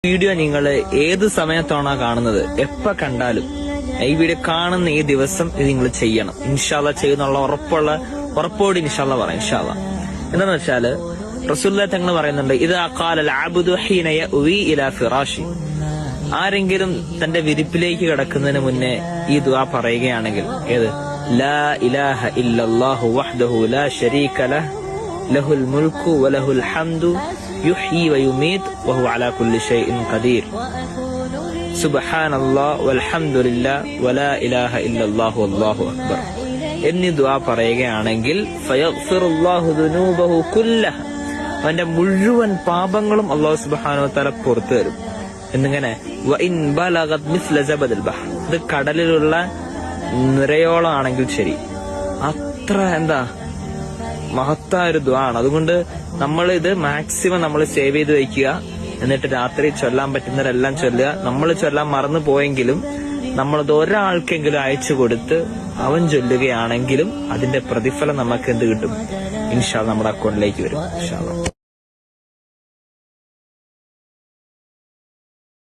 Video നിങ്ങൾ ഏത് സമയത്താണോ കാണുന്നത്, എപ്പോ കണ്ടാലും ഈ വീഡിയോ കാണുന്ന ഈ ദിവസം ഇത് നിങ്ങൾ ചെയ്യണം. ഇൻഷാല്ല ചെയ്യുന്നുള്ള ഉറപ്പോട് ഇൻഷാല്ല പറയാം. ഇൻഷാല്ല എന്താന്ന് വെച്ചാല് റസൂലുള്ളാഹി തങ്ങൾ പറയുന്നുണ്ട്, ഇദാ ഖാലൽ അബ്ദു ഹീന യഅവി ഇലാ ഫിറാശി, ആരെങ്കിലും തന്റെ വിരിപ്പിലേക്ക് കിടക്കുന്നതിന് മുന്നേ ഈ ദുആ പറയുകയാണെങ്കിൽ, ഏത് ലാ ഇലാഹ ഇല്ലല്ലാഹു വഹ്ദഹു ലാ ശരീക ലഹ് ലഹുൽ മുൽക്കു വലഹുൽ ഹംദു യുഹ്യി വയുമീത് വഹുവ അലാ കുല്ലി ഷൈഇൻ ഖദീർ സുബ്ഹാനല്ലാഹ് വൽഹംദുലില്ലാഹ് വലാ ഇലാഹ ഇല്ലല്ലാഹു വല്ലാഹു അക്ബർ എന്നീ ദുആ പറയുകയാണെങ്കിൽ ഫയഗ്ഫിറുല്ലാഹു ദുനൂബഹു കുല്ലഹ, അവന്റെ മുഴുവൻ പാപങ്ങളും അല്ലാഹു സുബ്ഹാനഹു വ തആല പുറത്തു തരും. എന്നിങ്ങനെ വഇൻ ബലഗത് മിസ്ല സബദൽ ബഹർ, ഇത് കടലിലുള്ള നിറയോളം ആണെങ്കിൽ ശരി, അത്ര മഹത്തായ ഒരു ദുആ ആണ്. അതുകൊണ്ട് നമ്മൾ ഇത് മാക്സിമം നമ്മൾ സേവ് ചെയ്ത് വെക്കുക. എന്നിട്ട് രാത്രി ചൊല്ലാൻ പറ്റുന്നവരെല്ലാം ചൊല്ലുക. നമ്മൾ ചൊല്ലാൻ മറന്നു പോയെങ്കിലും നമ്മളത് ഒരാൾക്കെങ്കിലും അയച്ചു കൊടുത്ത് അവൻ ചൊല്ലുകയാണെങ്കിലും അതിന്റെ പ്രതിഫലം നമുക്ക് എന്ത് കിട്ടും? ഇൻഷാ അല്ലാഹ് നമ്മുടെ അക്കൗണ്ടിലേക്ക് വരും. ഇൻഷാ അല്ലാഹ്.